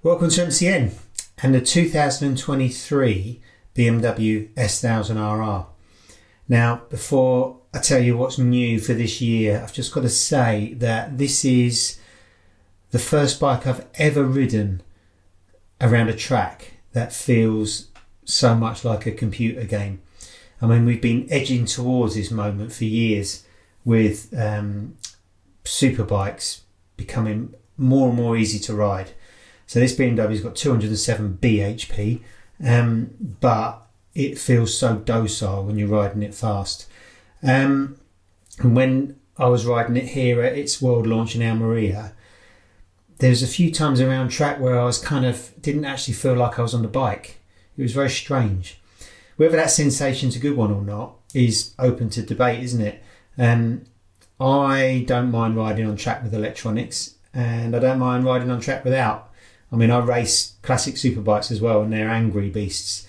Welcome to MCN and the 2023 BMW S1000RR. Now, before I tell you what's new for this year, I've just got to say that this is the first bike I've ever ridden around a track that feels so much like a computer game. I mean, we've been edging towards this moment for years with super bikes becoming more and more easy to ride. So this BMW's got 207 bhp, but it feels so docile when you're riding it fast. And when I was riding it here at its world launch in Almeria, there's a few times around track where I was didn't actually feel like I was on the bike. It was very strange. Whether that sensation's a good one or not is open to debate, isn't it? I don't mind riding on track with electronics, and I don't mind riding on track without. I mean, I race classic superbikes as well, and they're angry beasts.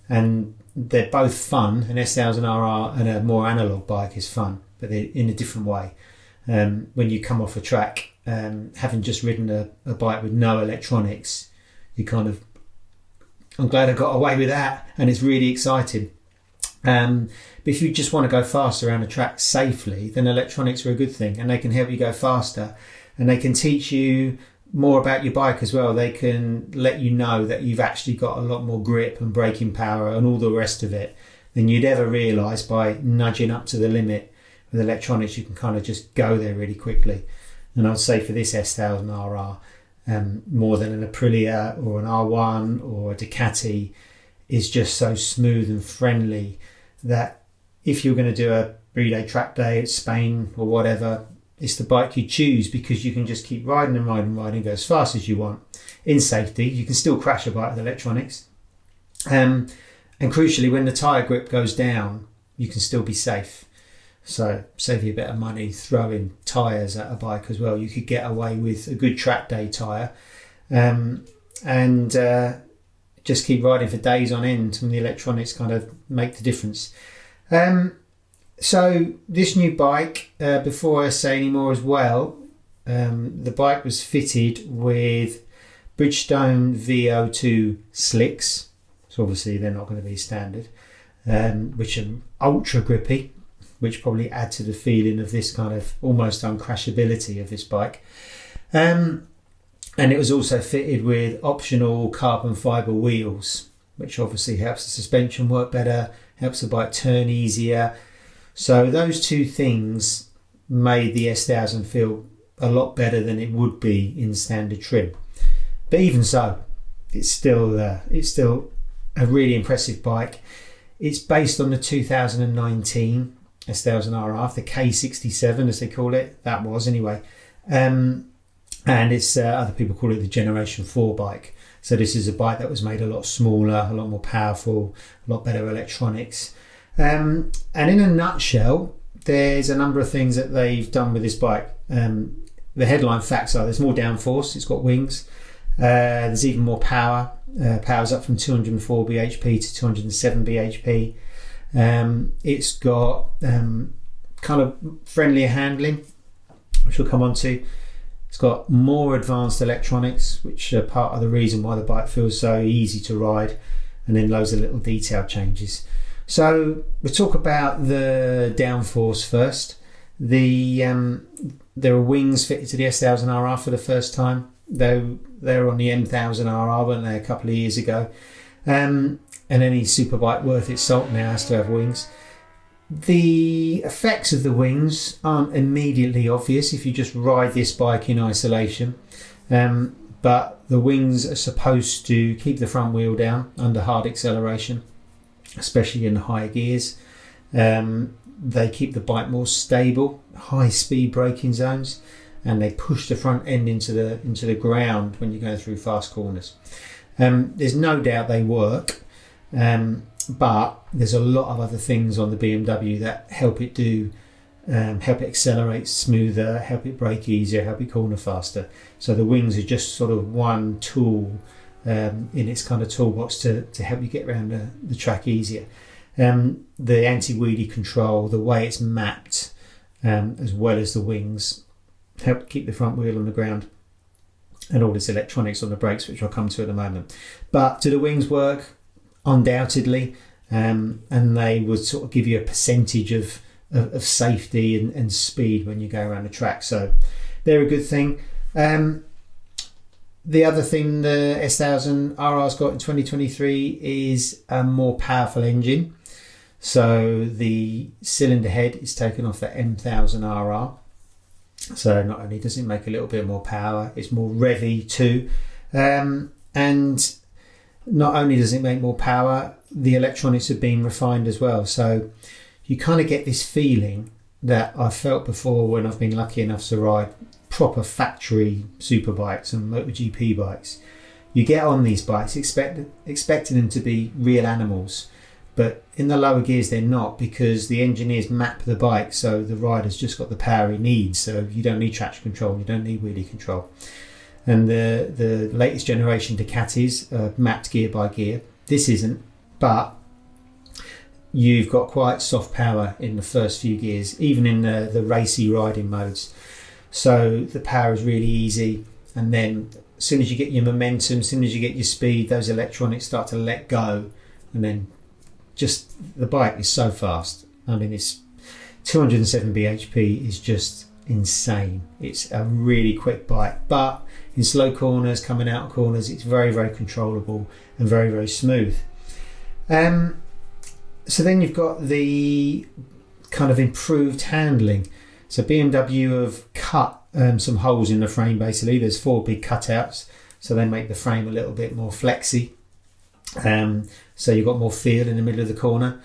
And they're both fun. An S1000RR and a more analogue bike is fun, but they're in a different way. When you come off a track, having just ridden a bike with no electronics, I'm glad I got away with that, and it's really exciting. But if you just want to go fast around a track safely, then electronics are a good thing, and they can help you go faster, and they can teach you more about your bike as well. They can let you know that you've actually got a lot more grip and braking power and all the rest of it than you'd ever realise by nudging up to the limit. With electronics, you can kind of just go there really quickly. And I'd say for this S1000RR, more than an Aprilia or an R1 or a Ducati, is just so smooth and friendly that if you're going to do a 3-day track day at Spain or whatever, it's the bike you choose, because you can just keep riding and riding and go as fast as you want in safety. You can still crash a bike with electronics. And crucially, when the tyre grip goes down, you can still be safe. So save you a bit of money throwing tyres at a bike as well. You could get away with a good track day tyre and just keep riding for days on end when the electronics kind of make the difference. So this new bike, before I say any more as well, the bike was fitted with Bridgestone VO2 slicks. So obviously they're not going to be standard, which are ultra grippy, which probably add to the feeling of this kind of almost uncrashability of this bike. And it was also fitted with optional carbon fibre wheels, which obviously helps the suspension work better, helps the bike turn easier. So those two things made the S1000 feel a lot better than it would be in standard trim. But even so, it's still a really impressive bike. It's based on the 2019 S1000RR, the K67 as they call it. That was anyway. And it's other people call it the Generation 4 bike. So this is a bike that was made a lot smaller, a lot more powerful, a lot better electronics. And in a nutshell, there's a number of things that they've done with this bike. The headline facts are there's more downforce, it's got wings, there's even more power. Power's up from 204 bhp to 207 bhp. It's got kind of friendlier handling, which we'll come on to. It's got more advanced electronics, which are part of the reason why the bike feels so easy to ride, and then loads of little detail changes. So we'll talk about the downforce first. There are wings fitted to the S1000RR for the first time. They were on the M1000RR, weren't they, a couple of years ago. And any superbike worth its salt now has to have wings. The effects of the wings aren't immediately obvious if you just ride this bike in isolation. But the wings are supposed to keep the front wheel down under hard acceleration, especially in the higher gears. They keep the bike more stable, high speed braking zones, and they push the front end into the ground when you're going through fast corners. There's no doubt they work, but there's a lot of other things on the BMW that help it help it accelerate smoother, help it brake easier, help it corner faster. So the wings are just sort of one tool in its kind of toolbox to help you get around the track easier. The anti-wheelie control, the way it's mapped, as well as the wings, help keep the front wheel on the ground. and all this electronics on the brakes, which I'll come to in a moment. But do the wings work? Undoubtedly, and they would sort of give you a percentage of safety and speed when you go around the track. So they're a good thing. The other thing the S1000RR's got in 2023 is a more powerful engine. So the cylinder head is taken off the M1000RR. So not only does it make a little bit more power, it's more revvy too. And not only does it make more power, the electronics have been refined as well. So you kind of get this feeling that I've felt before when I've been lucky enough to ride proper factory super bikes and MotoGP bikes. You get on these bikes expecting them to be real animals, but in the lower gears they're not, because the engineers map the bike so the rider's just got the power he needs. So you don't need traction control, you don't need wheelie control. And the latest generation Ducatis are mapped gear by gear. This isn't, but you've got quite soft power in the first few gears, even in the racy riding modes. So the power is really easy, and then as soon as you get your momentum, as soon as you get your speed, those electronics start to let go, and then just the bike is so fast. I mean, it's 207 bhp is just insane. It's a really quick bike, but in slow corners, coming out of corners, it's very, very controllable and very, very smooth. So then you've got the kind of improved handling. So BMW have cut some holes in the frame. Basically, there's 4 big cutouts, so they make the frame a little bit more flexy. So you've got more feel in the middle of the corner.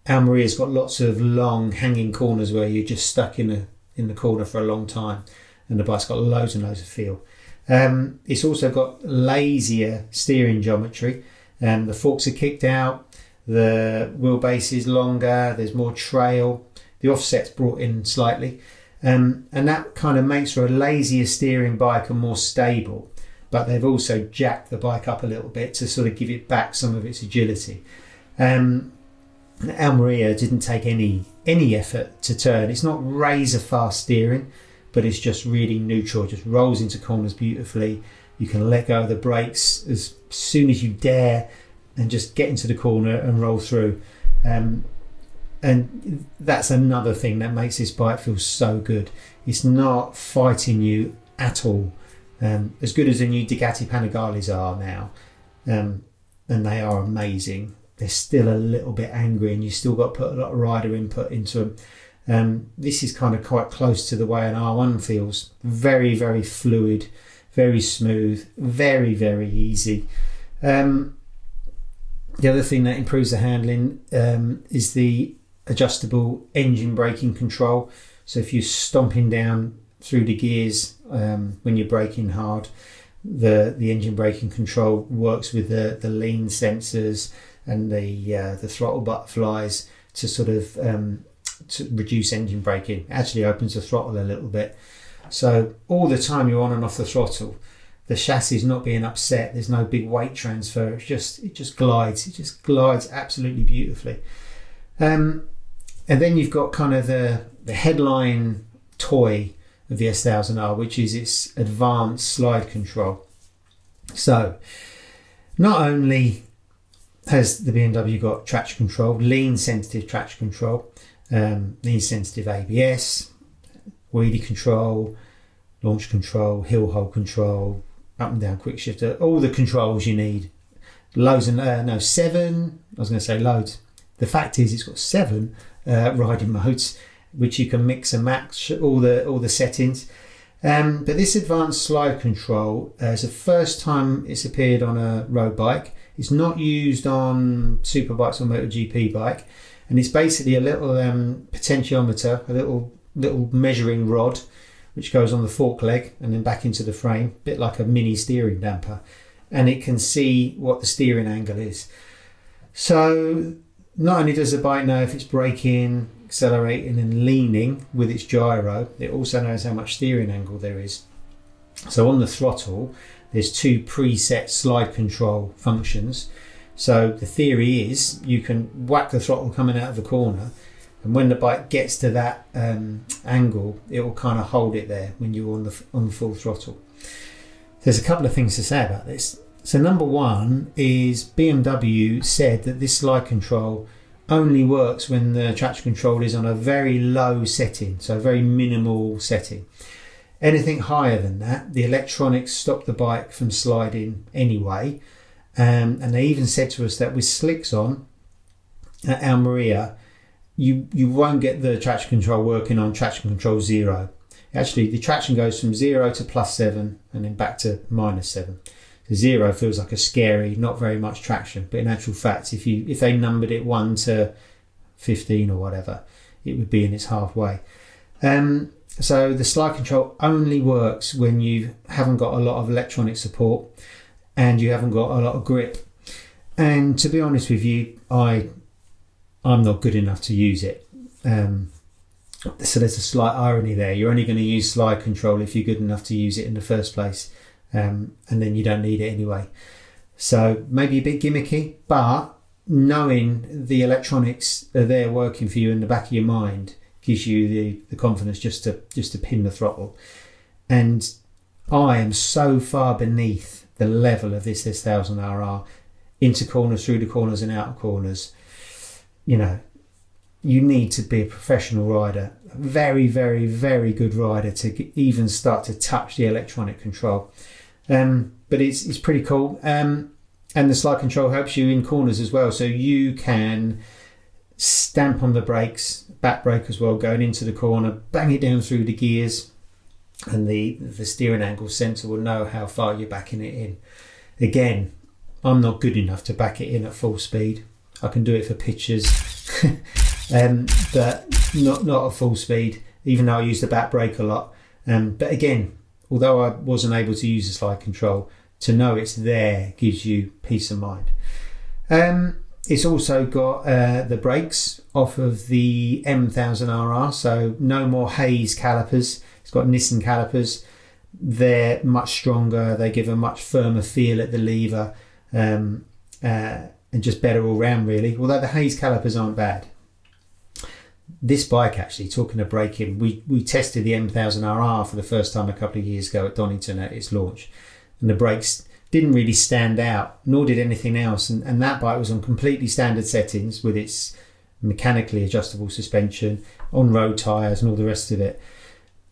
Almeria's got lots of long hanging corners where you're just stuck in the corner for a long time, and the bike's got loads and loads of feel. It's also got Lazier steering geometry. The forks are kicked out, the wheelbase is longer, there's more trail, the offset's brought in slightly, and that kind of makes for a lazier steering bike and more stable. But they've also jacked the bike up a little bit to sort of give it back some of its agility. Almeria didn't take any effort to turn. It's not razor fast steering, but it's just really neutral, just rolls into corners beautifully. You can let go of the brakes as soon as you dare and just get into the corner and roll through. And that's another thing that makes this bike feel so good. It's not fighting you at all. As good as the new Ducati Panigales are now, and they are amazing, they're still a little bit angry, and you still got to put a lot of rider input into them. This is kind of quite close to the way an R1 feels. Very, very fluid, very smooth, very, very easy. The other thing that improves the handling is the adjustable engine braking control. So if you're stomping down through the gears when you're braking hard, the engine braking control works with the lean sensors and the throttle butterflies to sort of to reduce engine braking. It actually opens the throttle a little bit, so all the time you're on and off the throttle, the chassis is not being upset. There's no big weight transfer. It just glides absolutely beautifully. And then you've got kind of the headline toy of the S1000R, which is its advanced slide control. So not only has the BMW got traction control, lean sensitive traction control, lean sensitive ABS, wheelie control, launch control, hill hold control, up and down quick shifter, all the controls you need. Loads and seven. I was going to say loads. The fact is, it's got 7 riding modes, which you can mix and match all the settings. But this advanced slide control is the first time it's appeared on a road bike. It's not used on superbikes or MotoGP bike, and it's basically a little potentiometer, a little measuring rod, which goes on the fork leg and then back into the frame, a bit like a mini steering damper, and it can see what the steering angle is. So not only does the bike know if it's braking, accelerating and leaning with its gyro, it also knows how much steering angle there is. So on the throttle, there's 2 preset slide control functions. So the theory is you can whack the throttle coming out of the corner, and when the bike gets to that angle, it will kind of hold it there when you're on the full throttle. There's a couple of things to say about this. So number one is BMW said that this slide control only works when the traction control is on a very low setting, so a very minimal setting. Anything higher than that, the electronics stop the bike from sliding anyway. And they even said to us that with slicks on at Almeria, you won't get the traction control working on traction control 0. Actually, the traction goes from 0 to +7 and then back to -7. So 0 feels like a scary, not very much traction, but in actual fact, if they numbered it 1 to 15 or whatever, it would be in its halfway. So the slide control only works when you haven't got a lot of electronic support and you haven't got a lot of grip. And to be honest with you, I'm not good enough to use it. So there's a slight irony there. You're only going to use slide control if you're good enough to use it in the first place. And then you don't need it anyway. So maybe a bit gimmicky, but knowing the electronics are there working for you in the back of your mind gives you the confidence just to pin the throttle. And I am so far beneath the level of this S1000RR, into corners, through the corners and out of corners. You know, you need to be a professional rider, a very, very, very good rider to even start to touch the electronic control. But it's pretty cool. And the slide control helps you in corners as well. So you can stamp on the brakes, back brake as well, going into the corner, bang it down through the gears, and the steering angle sensor will know how far you're backing it in. Again, I'm not good enough to back it in at full speed. I can do it for pictures, but not at full speed, even though I use the back brake a lot. But again, although I wasn't able to use the slide control, to know it's there gives you peace of mind. It's also got the brakes off of the M1000RR, so no more Hayes calipers. It's got Nissan calipers. They're much stronger. They give a much firmer feel at the lever, and just better all round really. Although the Hayes calipers aren't bad. This bike, actually, talking of braking, we tested the M1000RR for the first time a couple of years ago at Donington at its launch, and the brakes didn't really stand out, nor did anything else. And that bike was on completely standard settings with its mechanically adjustable suspension, on-road tyres and all the rest of it.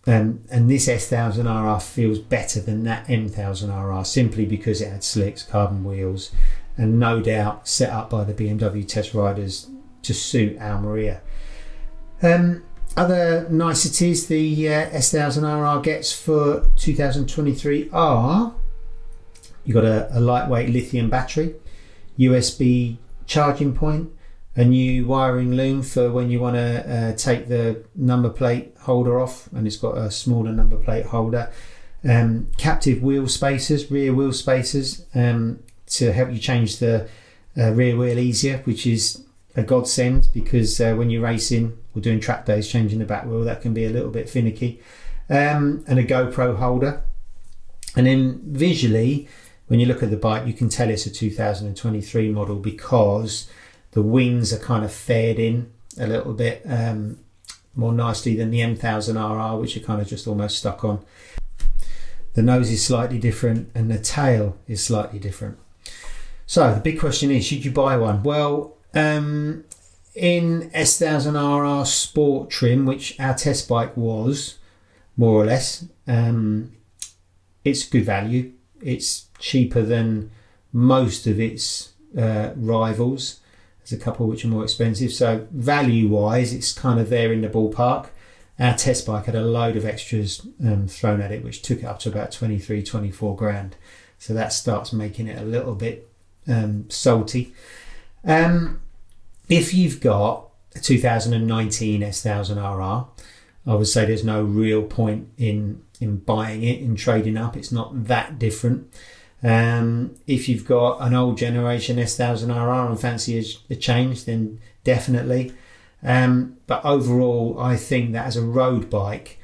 And this S1000RR feels better than that M1000RR simply because it had slicks, carbon wheels, and no doubt set up by the BMW test riders to suit Almeria. Other niceties the S1000RR gets for 2023 are: you've got a lightweight lithium battery, USB charging point, a new wiring loom for when you want to take the number plate holder off, and it's got a smaller number plate holder, captive wheel spacers, rear wheel spacers, to help you change the rear wheel easier, which is a godsend because when you're racing or doing track days, changing the back wheel, that can be a little bit finicky. And a GoPro holder. And then visually, when you look at the bike, you can tell it's a 2023 model because the wings are kind of fared in a little bit more nicely than the M1000RR, which are kind of just almost stuck on. The nose is slightly different and the tail is slightly different. So the big question is, should you buy one? Well, in S1000RR Sport trim, which our test bike was, more or less, it's good value. It's cheaper than most of its rivals. There's a couple which are more expensive, so value wise it's kind of there in the ballpark. Our test bike had a load of extras thrown at it, which took it up to about 23-24 grand, so that starts making it a little bit salty. If you've got a 2019 S1000RR, I would say there's no real point in buying it, in trading up. It's not that different. If you've got an old generation S1000RR and fancy a change, then definitely. But overall, I think that as a road bike,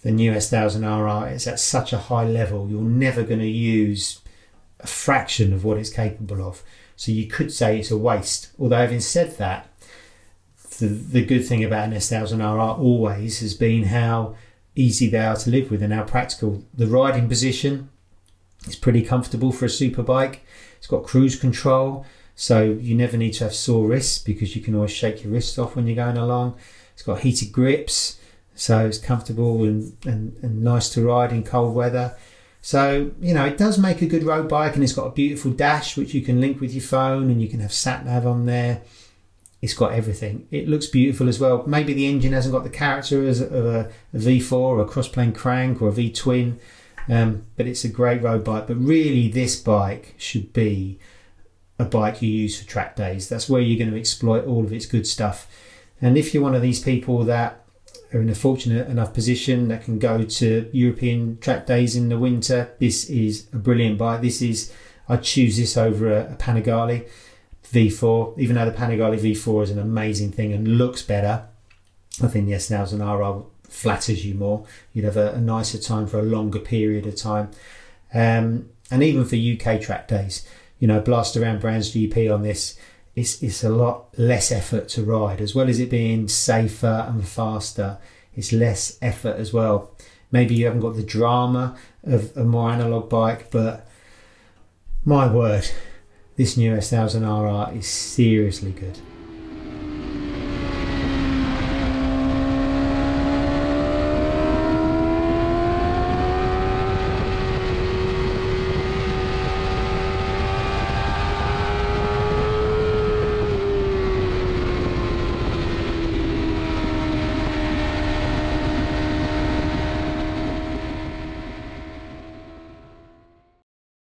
the new S1000RR is at such a high level, you're never going to use a fraction of what it's capable of. So you could say it's a waste. Although having said that, the good thing about an S1000RR always has been how easy they are to live with and how practical. The riding position It's pretty comfortable for a super bike. It's got cruise control, so you never need to have sore wrists because you can always shake your wrists off when you're going along. It's got heated grips, so it's comfortable and nice to ride in cold weather. So, it does make a good road bike, and it's got a beautiful dash which you can link with your phone, and you can have sat nav on there. It's got everything. It looks beautiful as well. Maybe the engine hasn't got the character of a V4 or a cross-plane crank or a V-twin, but it's a great road bike. But really, this bike should be a bike you use for track days. That's where you're going to exploit all of its good stuff. And if you're one of these people that are in a fortunate enough position that can go to European track days in the winter, this is a brilliant bike. I'd choose this over a Panigale V4, even though the Panigale V4 is an amazing thing and looks better. I think the S1000RR flatters you more. You'd have a nicer time for a longer period of time. And even for UK track days, blast around Brands GP on this, it's a lot less effort to ride. As well as it being safer and faster, it's less effort as well. Maybe you haven't got the drama of a more analog bike, but my word, this new S1000RR is seriously good.